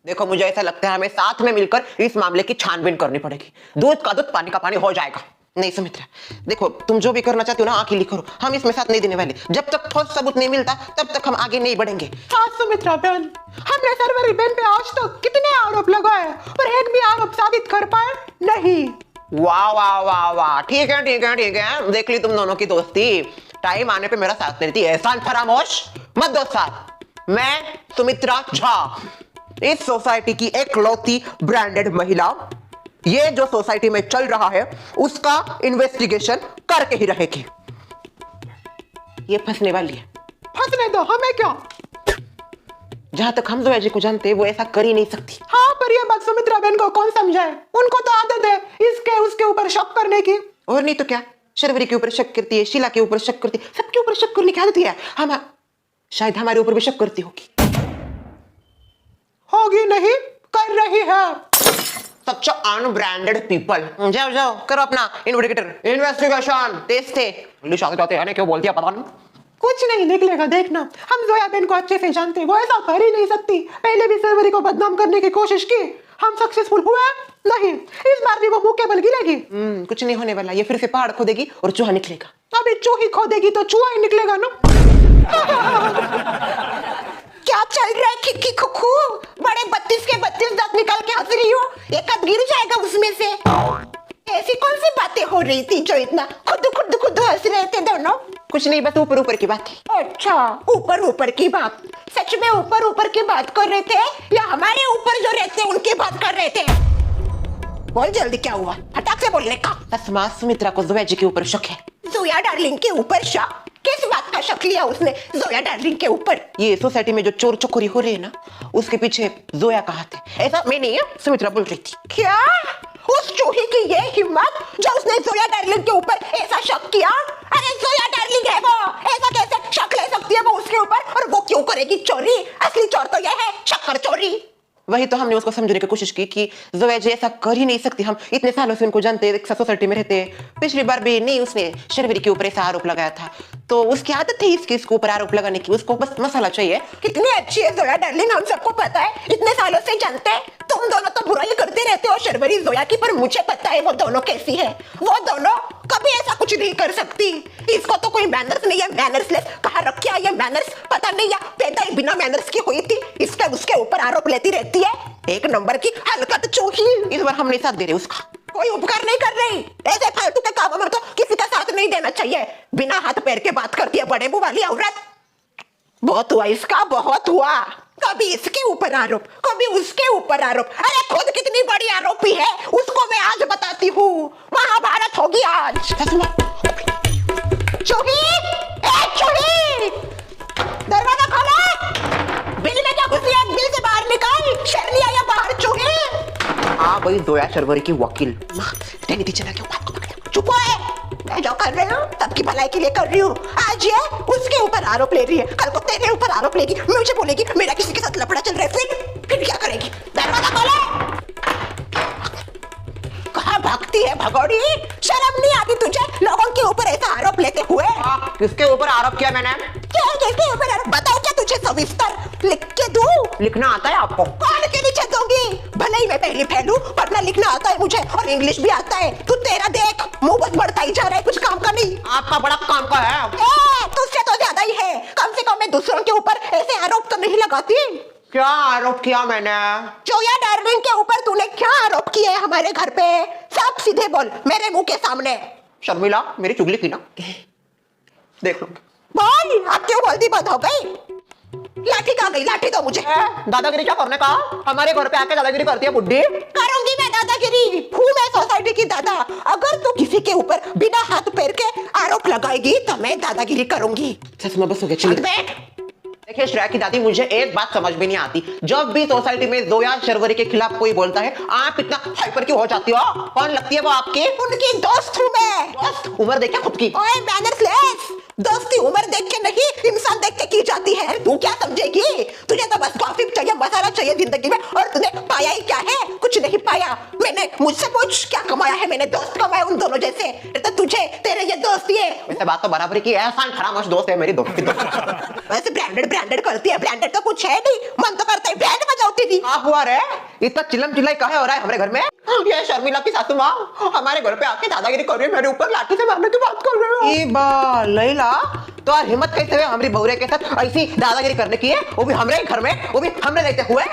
देखो मुझे ऐसा लगता है हमें साथ में मिलकर इस मामले की छानबीन करनी पड़ेगी। दूध का दूध पानी का पानी हो जाएगा। नहीं सुमित्रा, देखो तुम जो भी करना चाहती हो ना अकेली करो, हम इसमें साथ नहीं देने वाले। जब तक ठोस सबूत नहीं मिलता तब तक हम आगे नहीं बढ़ेंगे। हाँ सुमित्रा बहन, हमने सर्वरी बहन पे आज तक कितने आरोप लगाए पर एक भी आरोप साबित कर पाए नहीं। वाह वाह वाह वाह, ठीक है ठीक है ठीक है, देख ली तुम दोनों की दोस्ती। टाइम आने पे मेरा साथ देती है। एहसान फरामोश मत दो साथ। मैं सुमित्रा झा, इस सोसाइटी की एकलौती ब्रांडेड महिला, ये जो सोसाइटी में चल रहा है उसका इन्वेस्टिगेशन करके ही रहेगी। ये फंसने वाली है। फंसने दो, हमें क्या। जहां तक हम जोया जी को जानते हैं वो ऐसा कर ही नहीं सकती। हाँ पर ये बात सुमित्रा बहन को कौन समझाए, उनको तो आदत है इसके उसके ऊपर शक करने की। और नहीं तो क्या, शर्वरी के ऊपर शक करती है, शीला के ऊपर शक करती है, सबके ऊपर शक करने की आदत है। हम शायद हमारे ऊपर भी शक करती होगी। होगी नहीं, कर रही है। सच अनब्रांडेड पीपल। जाओ जाओ करो अपना इन्वेस्टिगेशन। तेज थे पुलिस आगे जाते हैं, क्यों बोलती है पता नहीं। कुछ नहीं निकलेगा, देखना। हम जोया बहन को अच्छे से जानते, वो ऐसा कर ही नहीं सकती। पहले भी सर्वरी को बदनाम करने की कोशिश की, हम सक्सेसफुल हुए नहीं। इस बार भी वो मुंह के बल गिरेगी। कुछ नहीं होने वाला, ये फिर से पहाड़ खोदेगी और चूहा निकलेगा। अभी चूही खोदेगी तो चूहा ही निकलेगा ना। क्या चल रहा है खिक्की खुखू? बड़े 32 के 32 दांत निकाल के हंस रही हो, एक हाथ गिर जाएगा उसमें से। ऐसी कौन सी बातें हो रही थी जो इतना खुद खुद खुद हंस रहे थे दोनों? कुछ नहीं, बस ऊपर ऊपर की बात थी। अच्छा, ऊपर ऊपर की बात। सच में ऊपर ऊपर की बात कर रहे थे या हमारे ऊपर जो रहते हैं उनकी बात कर रहे थे? बोल जल्दी, क्या हुआ? फटाक से बोलने का। बस माँ सुमित्रा को जोया जी के ऊपर शक है। जोया डार्लिंग के ऊपर शक? किस बात का शक लिया उसने जोया डार्लिंग के ऊपर? ये सोसाइटी में जो चोर चकोरी हो रही है ना, उसके पीछे जोया का हाथ है। ऐसा मैं नहीं है, सुमित्रा बोल रही थी। क्या उस चूही की ये हिम्मत जो उसने जोया डार्लिंग के ऊपर ऐसा शक किया? अरे जोया डार्लिंग है वो, ऐसा कैसे शक ले सकती है वो उसके ऊपर? और वो क्यों करेगी चोरी? असली चोर तो ये है, शक्कर चोरी। वही तो हमने उसको समझाने की कोशिश की कि जोया जी ऐसा कर ही नहीं सकती। हम इतने सालों से उनको जानते, एक सोसाइटी में रहते। पिछली बार भी नहीं उसने शर्वरी के ऊपर ऐसा आरोप लगाया था, तो उसकी आदत थी इसके ऊपर आरोप लगाने की। उसको बस मसाला चाहिए। कितनी अच्छी है जोया डार्लिंग, हम सबको पता है, इतने सालों से जानते हैं। तुम दोनों तो बुराई करते रहते हो शर्वरी जोया की, पर मुझे पता है वो दोनों कैसी है। वो दोनों कभी ऐसा कुछ नहीं कर सकती। इसको तो कोई मैनर्स नहीं है, मैनर्सलेस कहाँ रखा है ये मैनर्स, पता नहीं, या पैदा ही बिना मैनर्स की हुई थी। इसके उसके ऊपर आरोप लेती रहती है, एक नंबर की हरकत चूही। इस बार हम नहीं साथ दे रहे उसका। कोई उपकार नहीं कर रही, ऐसे फालतू के कामों में तो किसी का साथ नहीं देना चाहिए। बिना हाथ पैर के बात करती है बड़े मुंह वाली औरत। बहुत हुआ इसका, बहुत हुआ। कभी इसके ऊपर आरोप, कभी उसके ऊपर आरोप। अरे खुद कितनी बड़ी आरोपी है उसको मैं आज बताती हूँ। महाभारत होगी आज। चूही, चूही, दरवाजा खोलो। बिल में क्या घुसी है? बिल से बाहर निकल। शर्म नहीं आया बाहर चूही? हाँ भाई जोया शर्वरी की वकील। नीचे ना क्यों बात को पकड़े? चुप है, मैं जो कर रही हूँ सबकी भलाई के लिए कर रही हूँ। आज ये उसके ऊपर आरोप ले रही है, कल को तेरे ऊपर आरोप लेगी, मुझे बोलेगी मेरा किसी के साथ लफड़ा चल रहा है। फिर क्या करेगी? दरवाजा खोलो। कहाँ भागती है भगोड़ी? शर्म नहीं आती तुझे लोगों के ऊपर ऐसा आरोप लेते हुए? किसके ऊपर आरोप किया मैंने? क्या किसके ऊपर आरोप? बताओ क्या तुझे सविस्तर लिख के दूं? लिखना आता है आपको? कौन के नीचे दूंगी? भले ही मैं पहली फैलू, पढ़ना लिखना आता है मुझे और इंग्लिश भी आता है। तू तेरा देख, मुंह बस बढ़ता ही जा रहा है, कुछ काम का नहीं। आपका बड़ा काम का है। तुझसे तो ज्यादा ही है। कम से कम मैं दूसरों के ऊपर ऐसे आरोप तो नहीं लगाती। क्या आरोप किया मैंने? जोया डार्लिंग के ऊपर तूने क्या आरोप किए हमारे घर पे? सब सीधे बोल मेरे मुंह के सामने। शर्मिला मेरी चुगली की ना, देख लो। बोल, अब क्यों बोलती बंद हो गई? लाठी कहाँ गई? लाठी दो मुझे। दादागिरी क्या करने का? हमारे घर पे आके दादागिरी करती है बुड्ढी। करूंगी मैं दादागिरी, हूँ मैं सोसाइटी की दादा। अगर तू किसी के ऊपर बिना हाथ पैर के आरोप लगाएगी तो मैं दादागिरी करूंगी। सच में बस हो गया, चलिए बैठ। देखिए श्रेया की दादी, मुझे एक बात समझ में नहीं आती। जब भी सोसाइटी में जोया शर्वरी के खिलाफ कोई बोलता है, आप इतना हाइपर क्यों हो जाती हो? कौन लगती है वो आपकी? उनकी दोस्त हूँ मैं। दोस्त? उम्र देखे खुद की। ओए मैनर्सलेस, दोस्ती उम्र देख के नहीं इंसान देख के की जाती है। तू क्या समझेगी? तुझे तो बस कॉफी चाहिए, मसाला चाहिए जिंदगी में, और तूने पाया ही क्या है? कुछ कुछ नहीं पाया। मैंने मुझसे पूछ क्या कमाया है, मैंने दोस्त कमाए उन दोनों जैसे। तो तुझे तेरे ये दोस्त ये वैसे बात तो बराबरी की है, एहसान फरामोश दोस्त है मेरी दोस्ती तो। वैसे ब्रांडेड करती है, ब्रांडेड तो कुछ है नहीं, मन तो करता है ब्रांड बजाती थी। क्या हुआ रे, इतना चिल्लम चिल्लाई काहे हो रहा है हमारे घर में? ये शर्मिला की सासू माँ हमारे घर पे आके दादागिरी कर रही है, मेरे ऊपर लाठी से मारने की बात कर रही है। लैला तो यार हिम्मत कैसे हुई हमारी बहुरे के साथ ऐसी दादागिरी करने की है, वो भी हमारे घर में, वो भी हमने रहते हुए।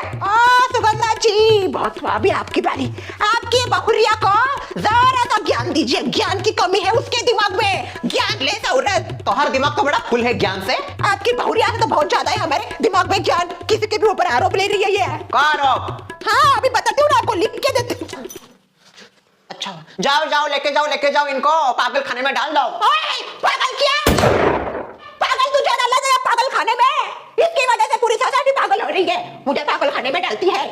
सुगंधा जी बहुत अभी आपकी बारी। आपकी बहुरिया को जरा सा ज्ञान दीजिए, ज्ञान की कमी है उसके दिमाग में, ज्ञान ले औरत। तो हर दिमाग तो बड़ा फुल है ज्ञान से। आपकी बहुरिया तो बहुत ज्यादा है हमारे दिमाग में ज्ञान, किसी के भी ऊपर आरोप ले रही है ये। आरोप? हाँ अभी बताती हूँ ना आपको, लिख के देती हूँ। अच्छा जाओ जाओ लेके जाओ इनको पागल खाने में डाल दो। पागल क्या? पागल तुझे डाला गया पागल खाने में, इसकी वजह से पूरी सोसाइटी पागल हो रही है, मुझे पागल खाने में डालती है।